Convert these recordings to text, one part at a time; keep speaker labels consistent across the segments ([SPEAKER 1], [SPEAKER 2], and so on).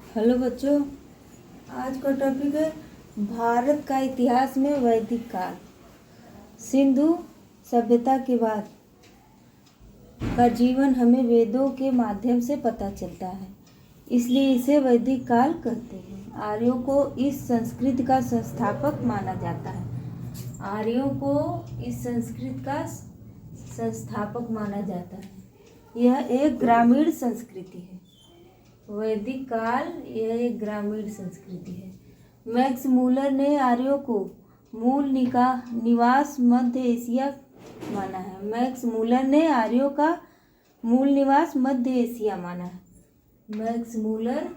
[SPEAKER 1] Hello बच्चों, आज का टॉपिक है भारत का इतिहास में वैदिक काल। सिंधु सभ्यता के बाद का जीवन हमें वेदों के माध्यम से पता चलता है, इसलिए इसे वैदिक काल कहते हैं। आर्यों को इस संस्कृति का संस्थापक माना जाता है। आर्यों को इस संस्कृति का संस्थापक माना जाता है। यह एक ग्रामीण संस्कृति है। वैदिक काल यह एक ग्रामीण संस्कृति है। मैक्स मूलर ने आर्यों को मूल निवास मध्य एशिया माना है। मैक्स मूलर ने आर्यों का मूल निवास मध्य एशिया माना है। मैक्स मूलर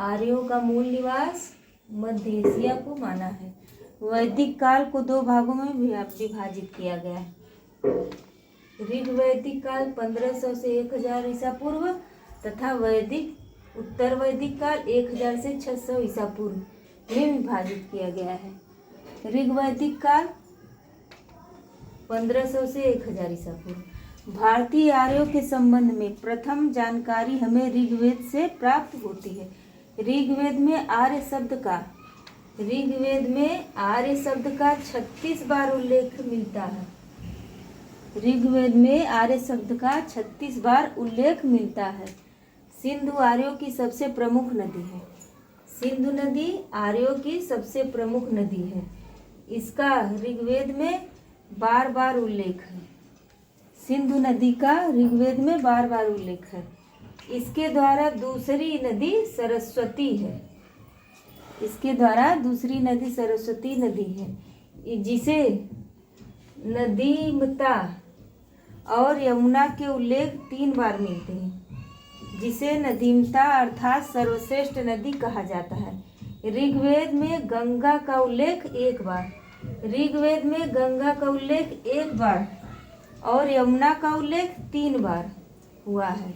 [SPEAKER 1] आर्यों का मूल निवास मध्य एशिया को माना है। वैदिक काल को दो भागों में विभाजित किया गया है। ऋग वैदिक काल 1500 से 1000 ईसा पूर्व तथा वैदिक उत्तर वैदिक काल 1000 से 600 ईसा पूर्व में विभाजित किया गया है। ऋग वैदिक काल 1500 से 1000 ईसा पूर्व। भारतीय आर्यों के संबंध में प्रथम जानकारी हमें ऋग्वेद से प्राप्त होती है। ऋग्वेद में आर्य शब्द का 36 बार उल्लेख मिलता है। ऋग्वेद में आर्य शब्द का 36 बार उल्लेख मिलता है। सिंधु आर्यों की सबसे प्रमुख नदी है। सिंधु नदी आर्यों की सबसे प्रमुख नदी है। इसका ऋग्वेद में बार बार उल्लेख है। सिंधु नदी का ऋग्वेद में बार बार उल्लेख है। इसके द्वारा दूसरी नदी सरस्वती है। इसके द्वारा दूसरी नदी सरस्वती नदी है, जिसे नदीमता और यमुना के उल्लेख 3 बार मिलते हैं, जिसे नदीमता अर्थात सर्वश्रेष्ठ नदी कहा जाता है। ऋग्वेद में गंगा का उल्लेख 1 बार, ऋग्वेद में गंगा का उल्लेख 1 बार और यमुना का उल्लेख 3 बार हुआ है।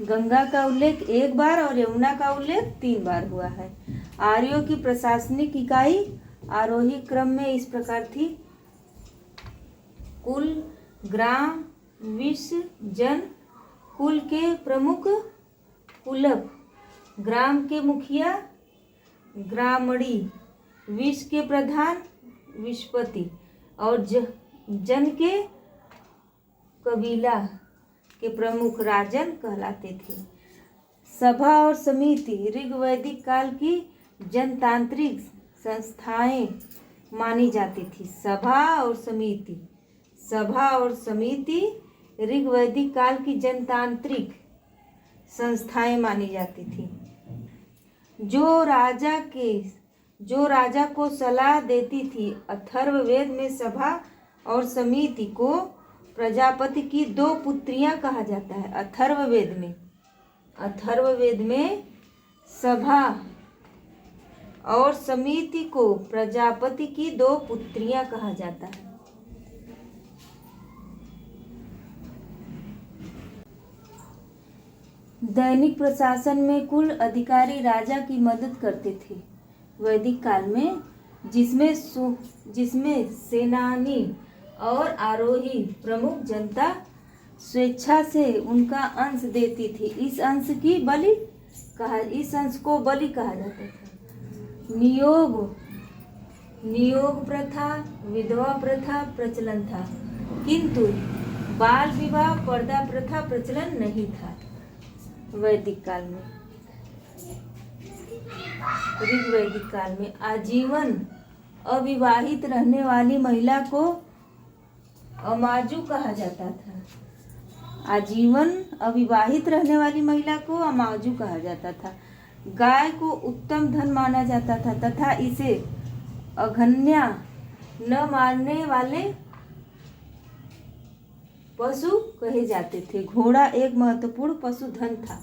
[SPEAKER 1] गंगा का उल्लेख 1 बार और यमुना का उल्लेख 3 बार हुआ है। आर्यों की प्रशासनिक इकाई आरोही क्रम में इस प्रकार थी: कुल, ग्राम, विश्व, जन। कुल के प्रमुख कुलप, ग्राम के मुखिया ग्रामणी, विश्व के प्रधान विश्वपति और जन के कबीला के प्रमुख राजन कहलाते थे। सभा और समिति ऋग वैदिक काल की जनतांत्रिक संस्थाएं मानी जाती थी। सभा और समिति ऋग वैदिक काल की जनतांत्रिक संस्थाएं मानी जाती थी, जो राजा को सलाह देती थी। अथर्ववेद में सभा और समिति को प्रजापति की 2 पुत्रियां कहा जाता है। अथर्ववेद में सभा और समिति को प्रजापति की 2 पुत्रियां कहा जाता है। दैनिक प्रशासन में कुल अधिकारी राजा की मदद करते थे। वैदिक काल में जिसमें सेनानी और आरोही प्रमुख जनता स्वेच्छा से उनका अंश देती थी। इस अंश को बलि कहा जाता था। नियोग प्रथा, विधवा प्रथा प्रचलन था, किंतु बाल विवाह पर्दा प्रथा प्रचलन नहीं था। वैदिक काल में, ऋग वैदिक काल में आजीवन अविवाहित रहने वाली महिला को अमाजु कहा जाता था। आजीवन अविवाहित रहने वाली महिला को अमाजु कहा जाता था। गाय को उत्तम धन माना जाता था तथा इसे अघन्या न मारने वाले पशु कहे जाते थे। घोड़ा एक महत्वपूर्ण पशुधन था।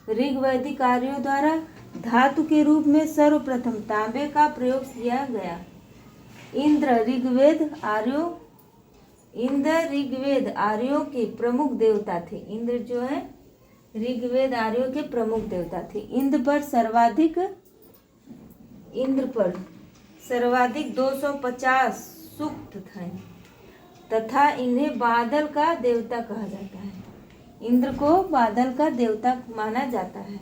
[SPEAKER 1] ऋग वैदिक आर्यों द्वारा धातु के रूप में सर्वप्रथम तांबे का प्रयोग किया गया। इंद्र ऋग्वेद आर्यों के प्रमुख देवता थे। इंद्र जो है ऋग्वेद आर्यों के प्रमुख देवता थे। इंद्र पर सर्वाधिक 250 सूक्त थे तथा इन्हें बादल का देवता कहा जाता है। इंद्र को बादल का देवता माना जाता है।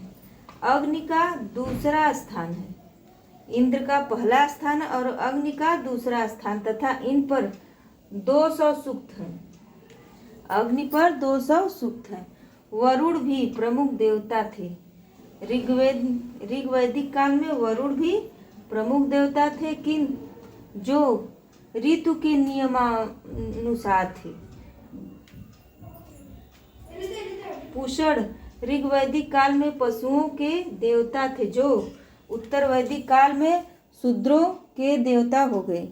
[SPEAKER 1] अग्नि का दूसरा स्थान है। इंद्र का पहला स्थान और अग्नि का दूसरा स्थान तथा इन पर 200 सूक्त हैं। अग्नि पर 200 सूक्त हैं। वरुण भी प्रमुख देवता थे। ऋग्वैदिक काल में वरुण भी प्रमुख देवता थे किन जो ऋतु के नियमानुसार थे। पुषण ऋग्वैदिक काल में पशुओं के देवता थे जो उत्तर वैदिक काल में शूद्रों के देवता हो गए।